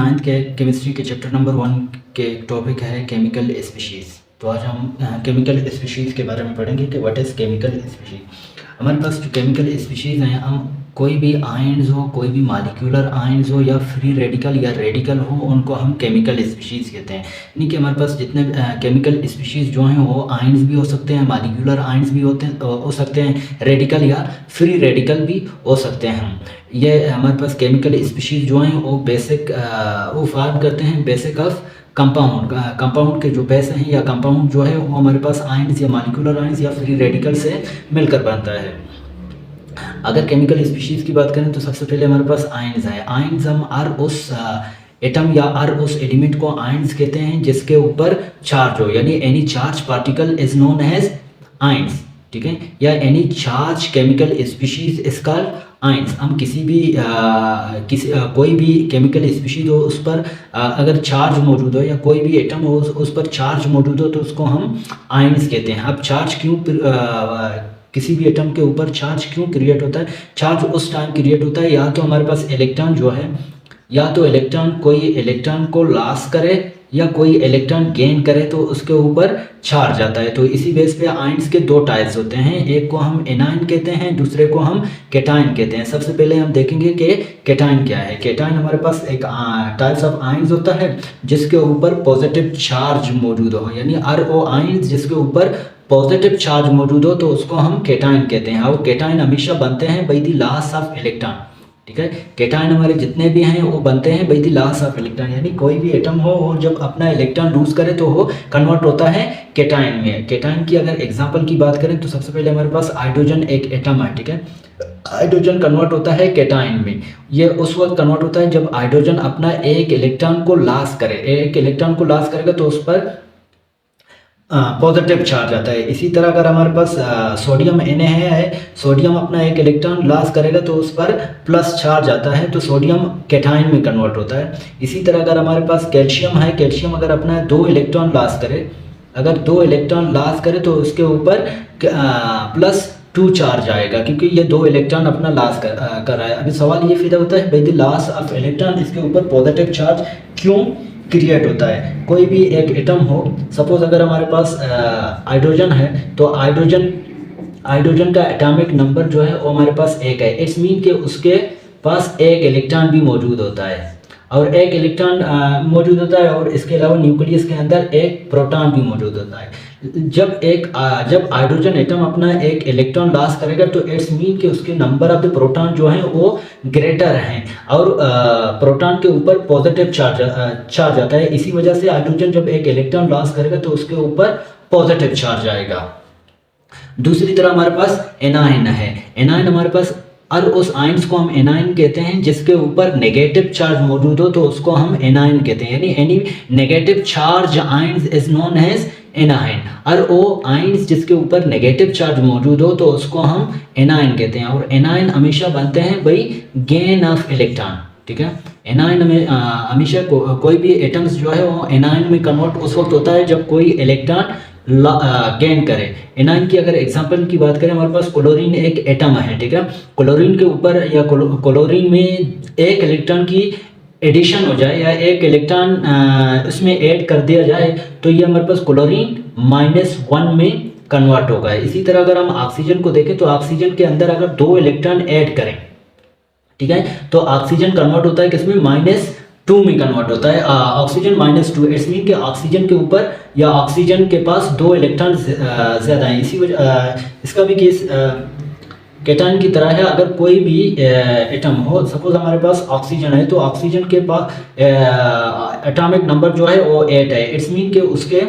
Ninth के chemistry के chapter number 1 के एक टॉपिक है केमिकल स्पीशीज़। तो आज हम केमिकल स्पीशीज़ के बारे में पढ़ेंगे कि व्हाट इज़ केमिकल स्पीशीज़। हमारे पास जो केमिकल स्पीशीज़ हैं, हम कोई भी आयन्स हो, कोई भी मॉलिक्यूलर आयन्स हो या फ्री रेडिकल या रेडिकल हो, उनको हम केमिकल स्पीशीज़ कहते हैं। यानी कि हमारे पास जितने केमिकल स्पीशीज़ जो हैं वो आयन्स भी हो सकते हैं, मॉलिक्यूलर आयन्स भी हो सकते हैं, रेडिकल या फ्री रेडिकल भी हो सकते हैं। हम ये हमारे पास केमिकल स्पीशीज़ जो हैं वो बेसिक वो फॉर्म करते हैं बेसिक ऑफ कंपाउंड के जो बेस हैं या कंपाउंड जो है वो हमारे पास आयन्स या मॉलिक्यूलर आयन्स या फ्री रेडिकल से मिलकर बनता है। अगर केमिकल स्पीशीज़ की बात करें तो सबसे पहले हमारे पास आयन्स है। आयन्स हम हर उस एटम या हर उस एलिमेंट को आयन्स कहते हैं जिसके ऊपर चार्ज हो, यानी any charge particle is known as ions, ठीक है, या any charge chemical species is called ions. हम किसी भी कोई भी केमिकल स्पीशीज़ हो उस पर अगर चार्ज मौजूद हो या कोई भी एटम हो उस पर चार्ज मौजूद हो तो उसको हम आयन्स कहते हैं। अब चार्ज क्यों किसी भी एटम के ऊपर चार्ज क्यों क्रिएट होता है? चार्ज उस टाइम क्रिएट होता है या तो हमारे पास इलेक्ट्रॉन जो है, या तो इलेक्ट्रॉन कोई इलेक्ट्रॉन को लॉस करे या कोई इलेक्ट्रॉन गेन करे तो उसके ऊपर चार्ज आता है। तो इसी बेस पे आयन्स के दो टाइप्स होते हैं, एक को हम एनायन कहते हैं, दूसरे को हम कैटायन कहते हैं। सबसे पहले हम देखेंगे कि कैटायन क्या है। कैटायन हमारे पास एक टाइप्स ऑफ आयन्स होता है जिसके ऊपर पॉजिटिव चार्ज मौजूद हो, यानी RO आयन्स जिसके ऊपर पॉजिटिव चार्ज मौजूद हो तो उसको हम कैटायन कहते हैं। और कैटायन हमेशा बनते हैं by the loss of electron, ठीक है। कैटायन हमारे जितने भी हैं वो बनते हैं by the loss of electron, यानी कोई भी एटम हो और जब अपना इलेक्ट्रॉन लूज करे तो वो कन्वर्ट होता है कैटायन में। कैटायन की अगर एग्जांपल की बात करें तो सबसे पहले हमारे पास हाइड्रोजन एक एटम है, ठीक है। हाइड्रोजन कन्वर्ट होता है कैटायन में। ये उस वक्त कन्वर्ट होता है जब हाइड्रोजन अपना एक इलेक्ट्रॉन को लॉस करे। एक इलेक्ट्रॉन को लॉस करेगा तो उस पर पॉजिटिव चार्ज आता है। इसी तरह अगर हमारे पास सोडियम Na है, सोडियम अपना एक इलेक्ट्रॉन लॉस करेगा तो उस पर प्लस चार्ज आता है, तो सोडियम कैटायन में कन्वर्ट होता है। इसी तरह अगर हमारे पास कैल्शियम है, कैल्शियम अगर अपना 2 इलेक्ट्रॉन लॉस करे, अगर 2 इलेक्ट्रॉन लॉस करे तो उसके ऊपर +2 चार्ज आएगा क्योंकि ये 2 इलेक्ट्रॉन अपना लॉस कर रहा है। अभी सवाल ये फिर होता है by the loss of electron इसके ऊपर पॉजिटिव चार्ज क्यों क्रिएट होता है। कोई भी एक एटम हो, सपोज अगर हमारे पास हाइड्रोजन है तो हाइड्रोजन का एटॉमिक नंबर जो है वो हमारे पास 1 है। इट्स मीन कि उसके पास एक इलेक्ट्रॉन भी मौजूद होता है और एक इलेक्ट्रॉन मौजूद होता है और इसके अलावा न्यूक्लियस के अंदर एक प्रोटॉन भी मौजूद होता है। जब हाइड्रोजन एटम अपना एक इलेक्ट्रॉन लॉस करेगा तो इट्स मीन कि उसके नंबर ऑफ द प्रोटॉन जो हैं वो ग्रेटर हैं और प्रोटॉन के ऊपर पॉजिटिव चार्ज आता है। इसी वजह से हाइड्रोजन जब एक इलेक्ट्रॉन लॉस करेगा तो उसके ऊपर पॉजिटिव चार्ज आएगा। दूसरी तरह हमारे पास एनायन है। एनायन हमारे पास और उस आयन्स को हम एनायन कहते हैं जिसके ऊपर नेगेटिव चार्ज मौजूद हो तो उसको हम एनायन कहते हैं, यानी any negative charge ions is known as anion. और वो आयन्स जिसके ऊपर नेगेटिव चार्ज मौजूद हो तो उसको हम एनायन कहते हैं। और एनायन हमेशा बनते हैं बाय गेन ऑफ इलेक्ट्रॉन, ठीक है। एनायन में हमेशा कोई भी एटम्स जो है वो एनायन में कन्वर्ट उस वक्त होता है जब कोई इलेक्ट्रॉन गेन करे। एनायन की अगर एग्जांपल की बात करें, हमारे पास क्लोरीन एक एटम है, ठीक है। क्लोरीन के ऊपर या क्लोरीन में एक इलेक्ट्रॉन की एडिशन हो जाए या एक इलेक्ट्रॉन इसमें ऐड कर दिया जाए तो ये हमारे पास क्लोरीन -1 में कन्वर्ट होगा। इसी तरह अगर हम ऑक्सीजन को देखें तो ऑक्सीजन के अंदर अगर 2 इलेक्ट्रॉन ऐड करें, ठीक है, तो ऑक्सीजन कन्वर्ट होता है किसमें? -2 में कन्वर्ट होता है। ऑक्सीजन -2, इट्स मीन कि ऑक्सीजन के ऊपर या ऑक्सीजन के पास 2 इलेक्ट्रॉन ज़्यादा हैं। इसी वजह इसका भी केस कैटायन की तरह है। अगर कोई भी एटम हो, सपोज हमारे पास ऑक्सीजन है तो ऑक्सीजन के पास एटॉमिक नंबर जो है वो 8 है। इट्स मीन कि उसके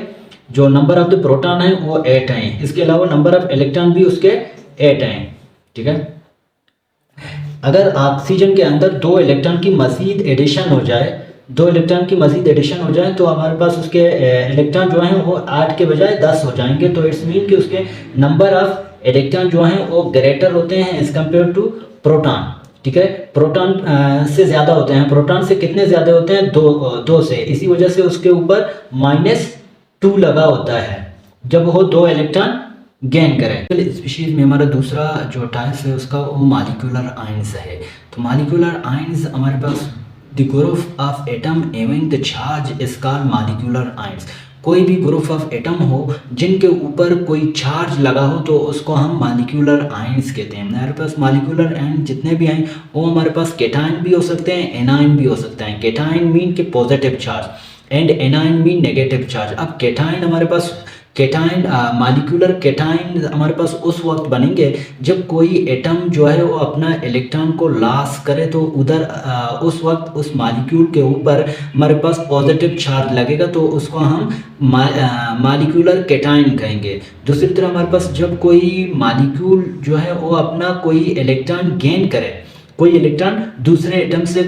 जो नंबर ऑफ द प्रोटॉन है वो 8 हैं। इसके अलावा नंबर ऑफ इलेक्ट्रॉन भी उसके 8 हैं, ठीक है। अगर ऑक्सीजन के अंदर 2 इलेक्ट्रॉन की मज़ीद एडिशन हो जाए, 2 इलेक्ट्रॉन की मज़ीद एडिशन हो जाए तो हमारे पास उसके इलेक्ट्रॉन जो हैं वो 8 के बजाय 10 हो जाएंगे। तो इट्स मीन कि उसके नंबर ऑफ इलेक्ट्रॉन जो हैं वो ग्रेटर होते हैं एज कम्पेयर टू प्रोटॉन, ठीक है। प्रोटॉन से ज़्यादा होते हैं। प्रोटॉन से कितने ज़्यादा होते हैं? 2 से। इसी वजह से उसके ऊपर -2 लगा होता है जब वो 2 इलेक्ट्रॉन गेन करें। स्पीशीज़ में हमारा दूसरा जो टाइप है उसका वो मॉलिक्यूलर आयन्स है। तो मॉलिक्यूलर आयन्स हमारे पास the group of atom having the charge is called molecular ions. कोई भी ग्रुप ऑफ एटम हो जिनके ऊपर कोई चार्ज लगा हो तो उसको हम मॉलिक्यूलर आयंस कहते हैं। हमारे पास मॉलिक्यूलर आयन जितने भी हैं वो हमारे पास केटाइन भी हो सकते हैं, एनाइन भी हो सकते हैं। केटाइन मीन के positive charge and A9 mean negative charge. अब केटाइन हमारे पास केटाइन मॉलिक्यूलर केटाइन हमारे पास उस वक्त बनेंगे जब कोई एटम जो है वो अपना इलेक्ट्रॉन को लॉस करे तो उधर उस वक्त उस मॉलिक्यूल के ऊपर हमारे पास पॉजिटिव चार्ज लगेगा तो उसको हम मॉलिक्यूलर केटाइन कहेंगे। दूसरी तरह हमारे पास जब कोई मॉलिक्यूल जो है वो अपना कोई इलेक्ट्रॉन गेन करे, कोई इलेक्ट्रॉन दूसरे एटम से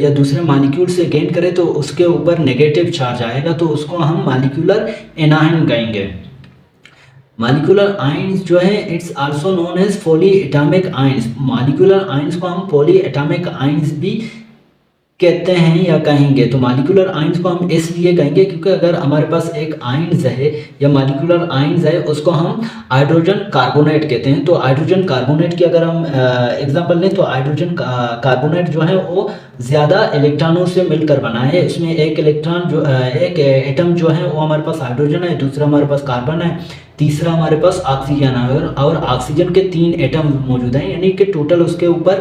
या दूसरे मॉलिक्यूल से गेन करे तो उसके ऊपर नेगेटिव चार्ज आएगा तो उसको हम मॉलिक्यूलर एनाइन कहेंगे। मॉलिक्यूलर आयंस जो है it's also known as poly atomic ions. Molecular ions को हम पॉली एटॉमिक आयंस भी कहते हैं या कहेंगे। तो मॉलिक्यूलर आयंस को हम इसलिए कहेंगे क्योंकि अगर हमारे पास एक आयंस है या मॉलिक्यूलर आयंस है उसको हम हाइड्रोजन कार्बोनेट कहते हैं। तो हाइड्रोजन कार्बोनेट की अगर हम एग्जांपल लें तो हाइड्रोजन कार्बोनेट जो है वो ज़्यादा इलेक्ट्रॉनों से मिलकर बना है। इसमें एक इलेक्ट्रॉन जो एक एटम जो है वो हमारे पास हाइड्रोजन है, दूसरा हमारे पास कार्बन है, तीसरा हमारे पास ऑक्सीजन है और ऑक्सीजन के 3 एटम मौजूद हैं, यानी कि टोटल उसके ऊपर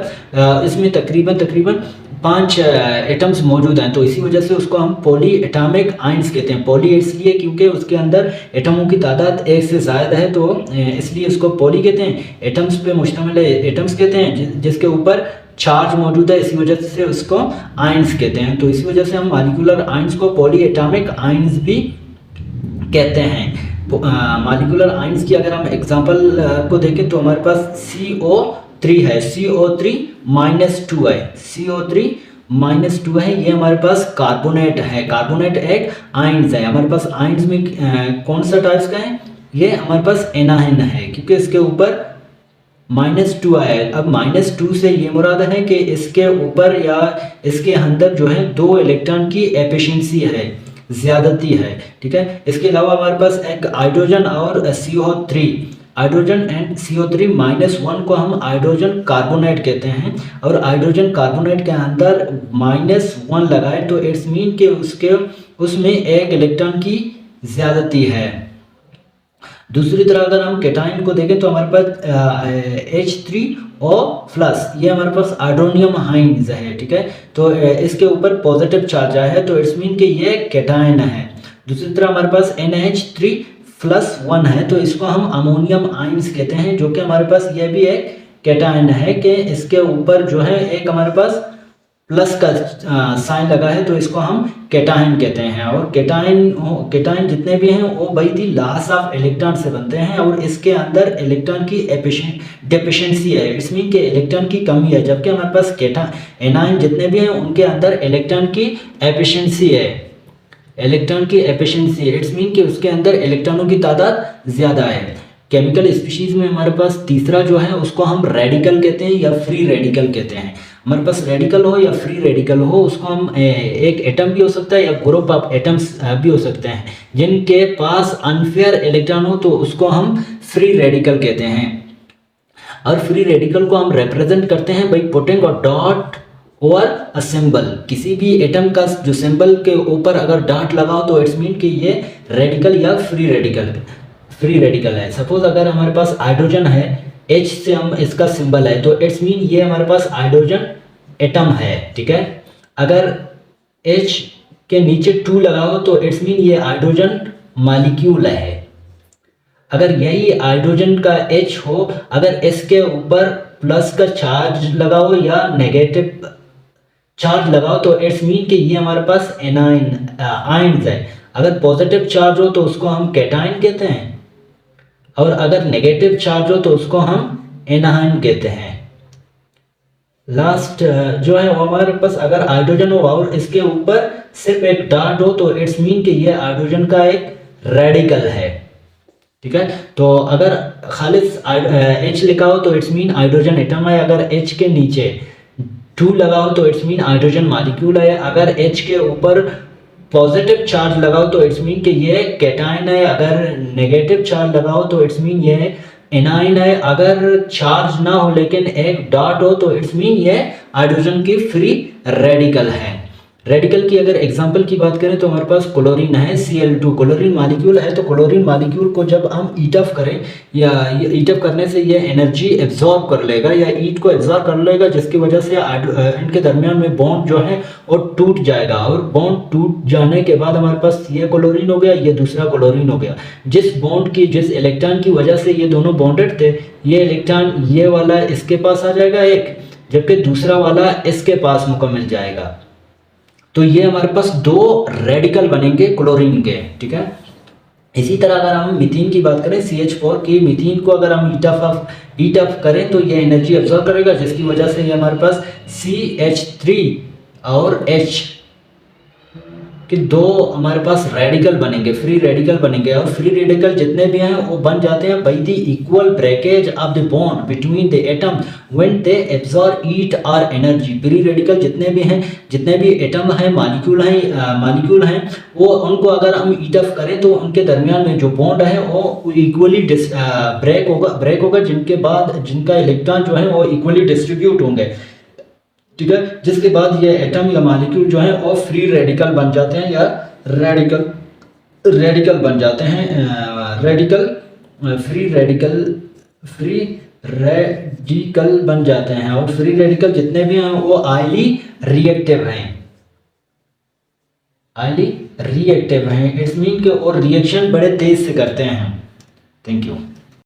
इसमें तकरीबन 5 एटम्स मौजूद हैं। तो इसी वजह से उसको हम पॉली एटॉमिक आयंस कहते हैं। पॉली इसलिए क्योंकि उसके अंदर एटमों की तादाद एक से ज़्यादा है तो इसलिए उसको पॉली कहते हैं। एटम्स पे मुश्तमिल एटम्स कहते हैं जिसके ऊपर चार्ज मौजूद है, इसी वजह से उसको आयंस कहते हैं। तो इसी वजह से हम मॉलिक्यूलर आयंस को पॉली एटॉमिक आयंस भी कहते हैं। मॉलिक्यूलर आयंस की अगर हम एग्जांपल को देखें तो हमारे पास CO3 है, CO3 -2 है, CO3 -2 है, ये हमारे पास कार्बोनेट है। कार्बोनेट एक आयंस है। हमारे पास आयंस में कौन सा टाइप्स का है? ये हमारे पास एनाइन है क्योंकि इसके ऊपर -2 आया है। अब -2 से ये मुराद है कि इसके ऊपर या इसके अंदर जो है 2 इलेक्ट्रॉन की एफिशिएंसी है, ज़्यादती है, ठीक है। इसके अलावा हमारे पास एक हाइड्रोजन और CO3, हाइड्रोजन एंड CO3 -1 को हम हाइड्रोजन कार्बोनेट कहते हैं और हाइड्रोजन कार्बोनेट के अंदर -1 लगाए तो इट्स मीन कि उसमें एक इलेक्ट्रॉन की ज़्यादती है। दूसरी तरह अगर हम केटाइन को देखें तो हमारे पास H3O+, ये हमारे पास हाइड्रोनियम आयंस है, ठीक है। तो इसके ऊपर पॉजिटिव चार्ज आया है तो इट्स मीन कि ये केटाइन है। दूसरी तरह हमारे पास NH3+1 है तो इसको हम अमोनियम आयंस कहते हैं, जो कि हमारे पास ये भी एक केटाइन है कि इसके ऊपर जो है एक हमारे पास प्लस का साइन लगा है तो इसको हम केटाइन कहते हैं। और केटाइन जितने भी हैं वो भाई दी लॉस ऑफ इलेक्ट्रॉन से बनते हैं और इसके अंदर इलेक्ट्रॉन की डेफिशिएंसी है, इट्स मीन कि इलेक्ट्रॉन की कमी है। जबकि हमारे पास एनाइन जितने भी हैं उनके अंदर इलेक्ट्रॉन की एफिशिएंसी है, इलेक्ट्रॉन की एफिशिएंसी, इट्स मीन कि उसके अंदर इलेक्ट्रॉनों की तादाद ज़्यादा है। केमिकल स्पीशीज़ में हमारे पास तीसरा जो है उसको हम रेडिकल कहते हैं या फ्री रेडिकल कहते हैं। हमारे पास रेडिकल हो या फ्री रेडिकल हो उसको हम एक एटम भी हो सकता है या ग्रुप ऑफ एटम्स भी हो सकते हैं जिनके पास अनफेयर इलेक्ट्रॉन हो तो उसको हम फ्री रेडिकल कहते हैं। और फ्री रेडिकल को हम रिप्रेजेंट करते हैं बाई पुटिंग अ डॉट और अ सिंबल। किसी भी एटम का जो सिंबल के ऊपर अगर डॉट लगाओ तो इट्स मीन कि ये रेडिकल या फ्री रेडिकल है। सपोज अगर हमारे पास हाइड्रोजन है, H से हम इसका सिंबल है तो इट्स मीन ये हमारे पास हाइड्रोजन एटम है, ठीक है। अगर H के नीचे 2 लगाओ तो इट्स मीन ये हाइड्रोजन मॉलिक्यूल है। अगर यही हाइड्रोजन का H हो, अगर इसके ऊपर प्लस का चार्ज लगाओ या नेगेटिव चार्ज लगाओ तो इट्स मीन कि ये हमारे पास आयंस है। अगर पॉजिटिव चार्ज हो तो उसको हम केटाइन कहते हैं और अगर नेगेटिव चार्ज हो तो उसको हम एनाइन कहते हैं। लास्ट जो है वो हमारे पास अगर हाइड्रोजन हो और इसके ऊपर सिर्फ एक डॉट हो तो इट्स मीन कि ये हाइड्रोजन का एक रेडिकल है, ठीक है। तो अगर खालिस H लिखा हो तो इट्स मीन हाइड्रोजन एटम है। अगर H के नीचे 2 लगाओ तो इट्स मीन हाइड्रोजन मॉलिक्यूल है। अगर H के ऊपर पॉजिटिव चार्ज लगाओ तो इट्स मीन कि ये केटाइन है। अगर नेगेटिव चार्ज लगाओ तो इट्स मीन ये एनाइन है। अगर चार्ज ना हो लेकिन एक डॉट हो तो इट्स मीन ये हाइड्रोजन के फ्री रेडिकल हैं। रेडिकल की अगर एग्जांपल की बात करें तो हमारे पास क्लोरीन है, Cl2 क्लोरीन मॉलिक्यूल है। तो क्लोरीन मॉलिक्यूल को जब हम ईट ऑफ करें या ईट ऑफ करने से ये एनर्जी एब्जॉर्ब कर लेगा या ईट को एब्जॉर्ब कर लेगा, जिसकी वजह से इनके दरमियान में बॉन्ड जो है वो टूट जाएगा। और बॉन्ड टूट जाने के बाद हमारे पास ये क्लोरीन हो गया, ये दूसरा क्लोरीन हो गया। जिस बॉन्ड की, जिस इलेक्ट्रॉन की वजह से ये दोनों बॉन्डेड थे, ये इलेक्ट्रॉन ये वाला इसके पास आ जाएगा एक, जबकि दूसरा वाला इसके पास मुकम्मल जाएगा। तो ये हमारे पास दो रेडिकल बनेंगे क्लोरीन के, ठीक है। इसी तरह अगर हम मीथेन की बात करें, CH4 की, मीथेन को अगर हम हीट अप करें तो ये एनर्जी अब्जॉर्ब करेगा, जिसकी वजह से ये हमारे पास CH3 और H कि दो हमारे पास रेडिकल बनेंगे, फ्री रेडिकल बनेंगे। और फ्री रेडिकल जितने भी हैं वो बन जाते हैं by the equal breakage of the bond between the atom when they absorb heat और एनर्जी। फ्री रेडिकल जितने भी हैं, जितने भी एटम हैं, मॉलिक्यूल हैं, वो उनको अगर हम हीट अप करें तो उनके दरमियान में जो बॉन्ड है वो इक्वली ब्रेक होगा, जिनके बाद जिनका इलेक्ट्रॉन जो है वो इक्वली डिस्ट्रीब्यूट होंगे, ठीक है। जिसके बाद ये एटम या मॉलिक्यूल जो है वो फ्री रेडिकल बन जाते हैं या रेडिकल बन जाते हैं। फ्री रेडिकल बन जाते हैं। और फ्री रेडिकल जितने भी हैं वो हाईली रिएक्टिव हैं, इट्स मीन के और रिएक्शन बड़े तेज से करते हैं। Thank you.